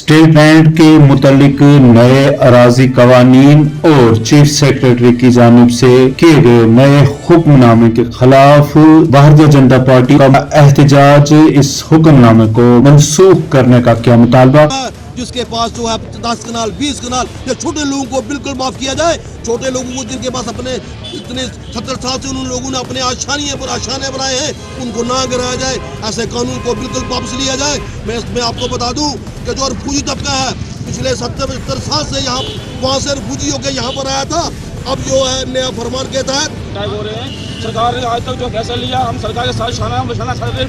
State bank के मुतालिक नए अराजी कवानीन और चीफ सेक्रेटरी की जानिब से किए गए नए हुक्मनामे के खिलाफ भारतीय जनता पार्टी का एहतजाज। इस हुक्मनामे को मनसूख करने का क्या मुतालबा। जिसके पास जो है 10 कनाल 20 कनाल, ये छोटे लोगों को बिल्कुल माफ किया जाए। छोटे लोगों को जिनके पास अपने इतने 70 साल से उन लोगों ने अपने आशानियां पर आशाने बनाए हैं, उनको ना गिराया जाए। ऐसे कानून को बिल्कुल वापस लिया जाए। मैं इसमें आपको बता दूं कि जो रिफ्यूजी तबका है पिछले 70-75 साल से यहाँ वहाँ से रिफ्यूजी होकर यहाँ पर आया था, अब जो है नया फरमान के तहत हो रहे हैं। सरकार ने आज तक जो फैसला लिया, हम सरकार के साथ शाना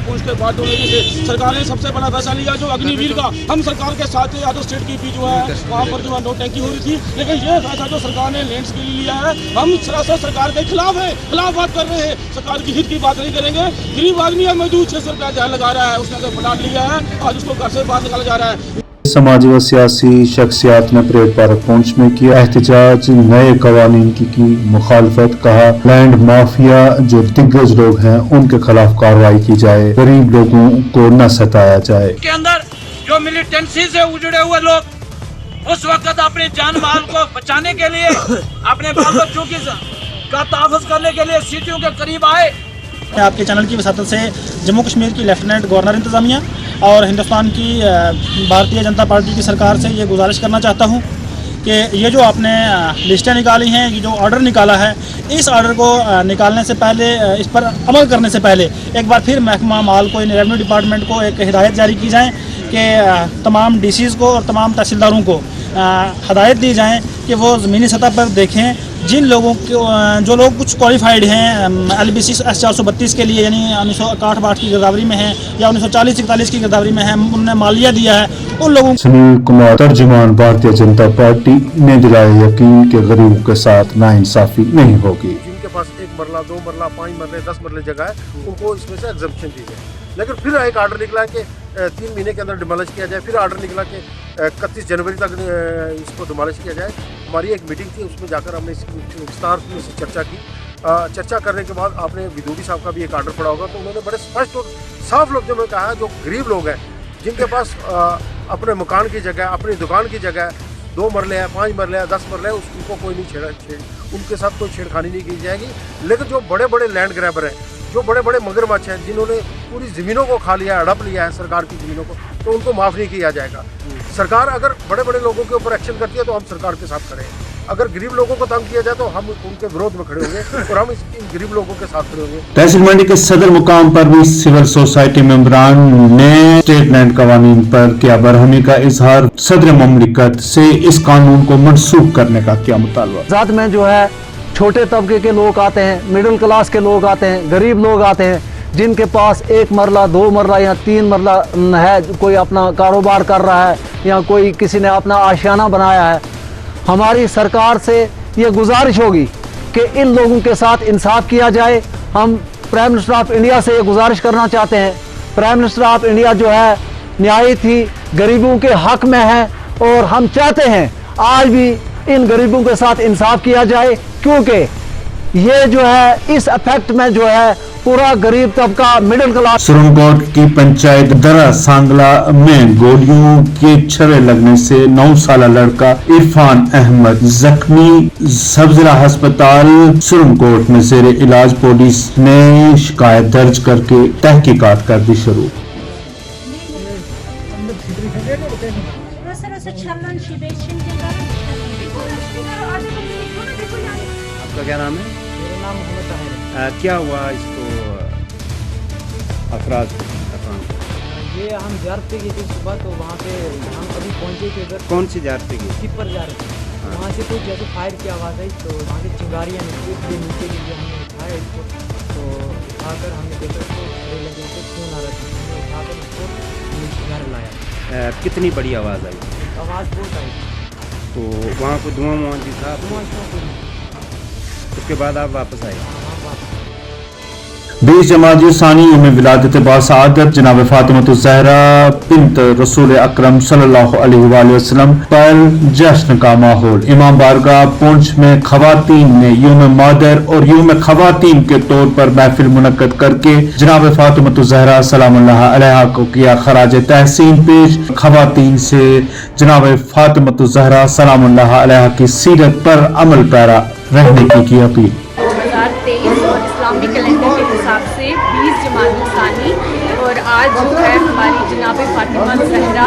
पूछ के बात होने से सरकार ने सबसे बड़ा फैसला लिया जो अग्निवीर का। हम सरकार के साथ यादव स्टेट की भी जो है वहाँ पर जो है नो टैंकी हो रही थी, लेकिन ये फैसला जो सरकार ने लैंड्स के लिए लिया है, हम सरासर सरकार के खिलाफ है, खिलाफ बात कर रहे हैं। सरकार की हित की बात नहीं करेंगे। गरीब आदमी है, मजदूर 600 रुपया ध्यान लगा रहा है, उसने तो प्लाट लिया है, आज उसको घर से बाहर निकाला जा रहा है। समाजी व सियासी शख्सियात ने परेड पार्क पहुंच में किया एहतजाज, नए कवानीन की मुखालफत। कहा लैंड माफिया जो दिग्गज लोग हैं उनके खिलाफ कार्रवाई की जाए, गरीब लोगों को न सताया जाए। के अंदर जो मिलिटेंसी से उजड़े हुए लोग उस वक्त अपने जान माल को बचाने के लिए, अपने बाल बच्चों का तहफ़्फ़ुज़ करने के लिए सीटियों के करीब आए। आपके चैनल की वसातत से जम्मू कश्मीर की लेफ्टिनेंट गवर्नर इंतज़ामिया और हिंदुस्तान की भारतीय जनता पार्टी की सरकार से ये गुजारिश करना चाहता हूँ कि ये जो आपने लिस्टें निकाली हैं, ये जो ऑर्डर निकाला है, इस ऑर्डर को निकालने से पहले, इस पर अमल करने से पहले एक बार फिर महकमा माल को, रेवेन्यू डिपार्टमेंट को एक हिदायत जारी की जाए कि तमाम डीसीज़ को और तमाम तहसीलदारों को हदायत दी जाएँ कि वो ज़मीनी सतह पर देखें जिन लोगों को, जो लोग कुछ क्वालिफाइड हैं LBC S432 के लिए, यानी 1961-62 की गिरदावरी में हैं या 1940-41 की गिरदावरी में हैं, उन्होंने मालिया दिया है, उन लोगों। सुनील कुमार, तर्जुमान भारतीय जनता पार्टी ने दिलाया यकीन कि गरीबों के साथ नाइंसाफी नहीं होगी। जिनके पास 1 मरला 2 मरला 5 मरले 10 मरले जगह है, उनको इसमें से एग्जम्पशन दी जाए। लेकिन फिर एक आर्डर निकला कि 3 महीने के अंदर डिमोलिश किया जाए। फिर आर्डर निकला कि 31 जनवरी तक इसको डिमोलिश किया जाए। हमारी एक मीटिंग थी, उसमें जाकर हमने इसकी विस्तार में से चर्चा की। चर्चा करने के बाद आपने विदुड़ी साहब का भी एक आर्डर पड़ा होगा, तो उन्होंने बड़े स्पष्ट और साफ लफ्ज़ों में कहा जो गरीब लोग हैं, जिनके पास अपने मकान की जगह, अपनी दुकान की जगह 2 मरले है, 5 मरले है, 10 मरले है, उनको कोई नहीं उनके साथ कोई छेड़खानी नहीं की जाएगी। लेकिन जो बड़े बड़े लैंड ग्रैबर हैं, जो बड़े बड़े मगरमच्छ हैं, जिन्होंने पूरी ज़मीनों को खा लिया, हड़प लिया है सरकार की ज़मीनों को, तो उनको माफ़ नहीं किया जाएगा। सरकार अगर बड़े बड़े लोगों के ऊपर एक्शन करती है तो हम सरकार के साथ खड़े हैं। अगर गरीब लोगों को तंग किया जाए तो हम उनके विरोध में खड़े होंगे और हम इन गरीब लोगों के साथ खड़े होंगे। तहसील मंडी के सदर मुकाम पर भी सिविल सोसाइटी मेंबरान ने स्टेट लैंड कवानीन पर किया बरहमी का इजहार। सदर ममलिकत से इस कानून को मनसूख करने का क्या मुतालबा। साथ में जो है छोटे तबके के लोग आते हैं, मिडिल क्लास के लोग आते हैं, गरीब लोग आते हैं, जिनके पास 1 मरला 2 मरला या 3 मरला है, कोई अपना कारोबार कर रहा है या कोई किसी ने अपना आशियाना बनाया है। हमारी सरकार से ये गुजारिश होगी कि इन लोगों के साथ इंसाफ किया जाए। हम प्राइम मिनिस्टर ऑफ इंडिया से ये गुजारिश करना चाहते हैं। प्राइम मिनिस्टर ऑफ इंडिया जो है न्यायी थी, गरीबों के हक में है, और हम चाहते हैं आज भी इन गरीबों के साथ इंसाफ किया जाए, क्योंकि ये जो है इस इफेक्ट में जो है पूरा गरीब तबका, मिडिल क्लास। सुरंगकोट की पंचायत दरा सांगला में गोलियों के छर्रे लगने से 9 साल लड़का इरफान अहमद जख्मी, सबजिला अस्पताल सुरंगकोट में जेर इलाज। पुलिस ने शिकायत दर्ज करके तहकीकात कर दी शुरू। आपका क्या नाम है? मेरा नाम मोहम्मद ताहिर है। क्या हुआ इसको अफराद? ये हम ज़ियारत पे गए थे सुबह, तो वहाँ पे हम अभी पहुँचे थे इधर। कौन सी ज़ियारत पे गई? शिप पर जा रहे थे। वहाँ से तो जैसे फायर की आवाज़ आई, तो वहाँ से चिंगारियाँ निकली, फिर नीचे गिर, हमने उठाया इसको, तो उठाकर हमने देखा तो लगे से खून आ रहा था, हमने उठाकर उसको नीचे घर लाया। कितनी बड़ी आवाज़ आई? आवाज़ बहुत आई। तो वहाँ को धुआं भी था? धुआं उसके बाद आप वापस आए? 20 जमात सानी में विलादत बासआदत जनाब फातिमा ज़हरा बिन्त रसूल अकरम सल्लल्लाहु अलैहि वसल्लम पर जश्न का माहौल। इमाम बारगाह पुंछ में खवातीन ने यूम मादर और यूम खवातीन के तौर पर महफिल मुनक्कद करके जनाब फातिमा ज़हरा सलामुल्लाह अलैहा को किया खराज तहसीन पेश। खवातीन से जनाब फातिमा ज़हरा सलामुल्लाह अलैहा की सीरत पर अमल पैरा रहने की अपील। 2023 और इस्लामी कैलेंडर के हिसाब से 20 जमात सानी और आज जो है हमारी जनाब फातिमा ज़हरा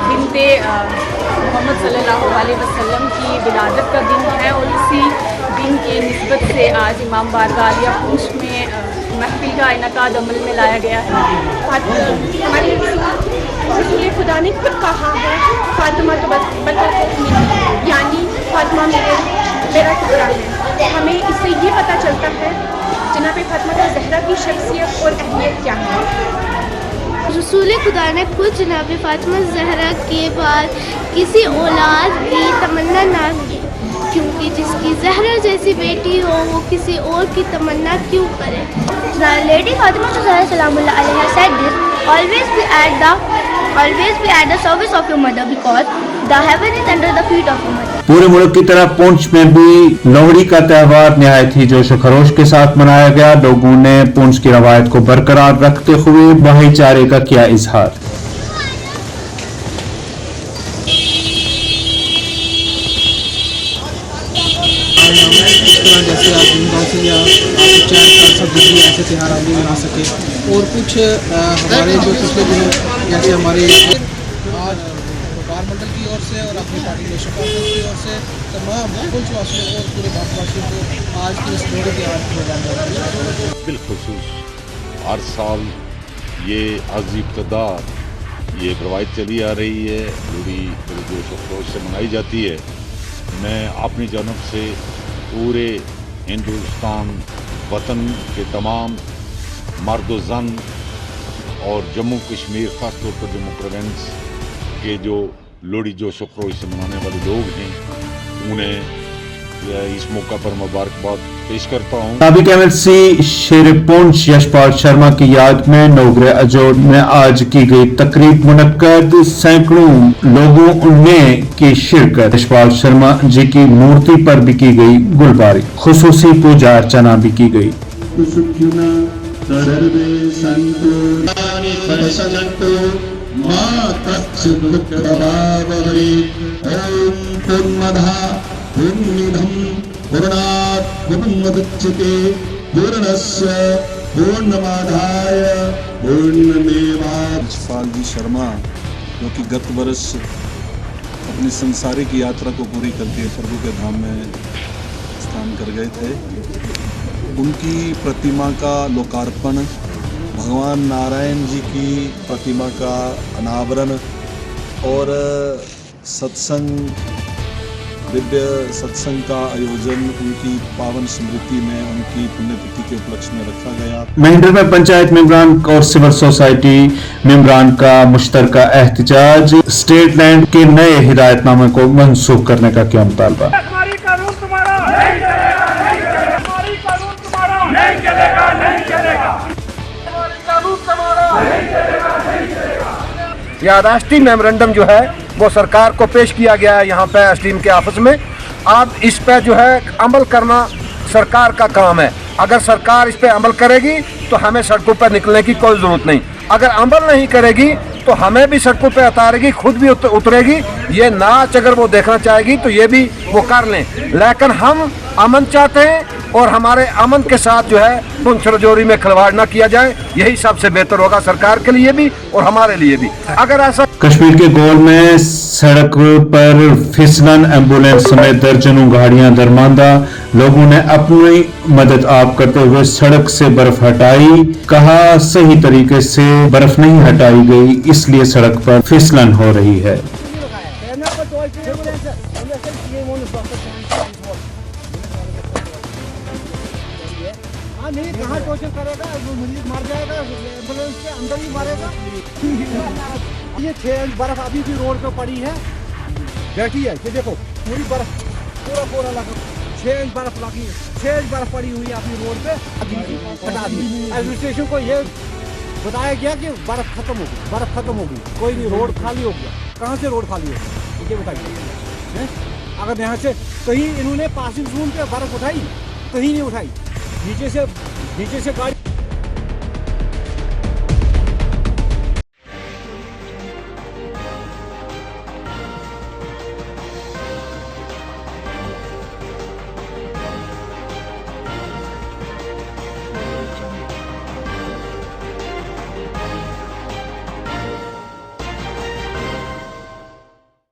बिन्ते मोहम्मद सल्लल्लाहु अलैहि वसल्लम की विलादत का दिन है और इसी दिन की निस्बत से आज इमाम बारगाह आलिया पुंछ में महफिल का इनकाद अमल में लाया गया है। हमारे रसूल खुदा ने खुद कहा है फातिमा तो यानी फातिमा मेरा टुकड़ा है। हमें इससे ये पता चलता है जनाब फातिमा ज़हरा की शख्सियत और अहमियत क्या है। रसूल खुदा ने खुद जनाब फातिमा ज़हरा के बाद किसी औलाद की तमन्ना ना की, क्योंकि जिसकी ज़हरा जैसी बेटी हो वो किसी और की तमन्ना क्यों करे। लेडी फातिमा ज़हरा सलामुल्लाह अलैहा said this, always be at the service of your mother because the heaven is under the feet of your mother। पूरे मुल्क की तरह पुंछ में भी लोहड़ी का त्यौहार निहायत ही जोश खरोश के साथ मनाया गया। लोगों ने पुंछ की रवायत को बरकरार रखते हुए भाईचारे का किया इजहार। जैसे आज धूमधाम से या आप चार साल सब दूसरी ऐसे त्यौहार आगे मना सके और कुछ हमारे जो पिछले दिनों जैसे हमारे आज व्यापार मंडल की ओर से और अपनी पार्टी नेशनल कांफ्रेंस की ओर से तमाम पुंछवासियों को और पूरे भारतवासियों को आज की इस लोहड़ी त्यौहार की मुबारकबाद। बिलखुसूस हर साल ये अज़ इब्तिदा ये रवायत चली आ रही है, लोहड़ी बड़े जोश और खरोश से मनाई जाती है। मैं अपनी जानब से पूरे हिंदुस्तान वतन के तमाम मर्द व ज़न और जम्मू कश्मीर ख़ास तौर पर जम्मू प्रोविंस के जो लोहड़ी जोश और खरोश से मनाने वाले लोग हैं उन्हें इस मौका पर मुबारकबाद पेश करता हूँ। साबिक MLC शेर पुंछ यशपाल शर्मा की याद में नोगरे अजोड़ में आज की गई तकरीब मुनक्कद। सैकड़ों लोगों ने की शिरकत। यशपाल शर्मा जी की मूर्ति पर भी की गई गुलबारी, खुसूसी पूजा अर्चना भी की गई। यशपाल जी शर्मा जो कि गत वर्ष अपनी संसारिक यात्रा को पूरी करके प्रभु के धाम में स्थान कर गए थे, उनकी प्रतिमा का लोकार्पण, भगवान नारायण जी की प्रतिमा का अनावरण और सत्संग, दिव्य सत्संग का आयोजन उनकी पावन स्मृति में, उनकी पुण्यतिथि के उपलक्ष्य में रखा गया। महेंद्र में पंचायत मेंबरान और सिविल सोसाइटी मेंबरान का मुश्तरका एहतजाज। स्टेट लैंड के नए हिदायतनामे को मनसूख करने का किया मुतालबा। यह राष्ट्रीय मेमोरेंडम जो है वो सरकार को पेश किया गया है यहाँ पे एसडीएम के ऑफिस में। अब इस पे जो है अमल करना सरकार का काम है। अगर सरकार इस पे अमल करेगी तो हमें सड़कों पर निकलने की कोई ज़रूरत नहीं। अगर अमल नहीं करेगी तो हमें भी सड़कों पे उतारेगी, खुद भी उतरेगी। ये नाच अगर वो देखना चाहेगी तो ये भी वो कर लें, लेकिन हम अमन चाहते हैं और हमारे अमन के साथ जो है पुंछ रजौरी में खिलवाड़ ना किया जाए, यही सबसे बेहतर होगा सरकार के लिए भी और हमारे लिए भी। अगर ऐसा कश्मीर के गोल में सड़क पर फिसलन, एम्बुलेंस समेत दर्जनों गाड़ियां दरमांदा। लोगों ने अपनी मदद आप करते हुए सड़क से बर्फ हटाई। कहा सही तरीके से बर्फ नहीं हटाई गई, इसलिए सड़क पर फिसलन हो रही है। कहाँ टोचन करेगा, मरीज मर जाएगा, एम्बुलेंस के अंदर ही मारेगा। ये 6 इंच बर्फ अभी भी रोड पे पड़ी है, बैठी है। ये देखो पूरी बर्फ पूरा लगा। 6 इंच बर्फ लगी, 6 इंच बर्फ पड़ी हुई है अपनी रोड पे, हटा दी। एडमिनिस्ट्रेशन को ये बताया गया कि बर्फ खत्म होगी, बर्फ खत्म होगी, कोई नहीं, रोड खाली हो गया। कहाँ से रोड खाली होगी ये बताइए। अगर यहाँ से कहीं इन्होंने पासिंग जोन पे बर्फ उठाई, कहीं नहीं उठाई, नीचे से गाड़ी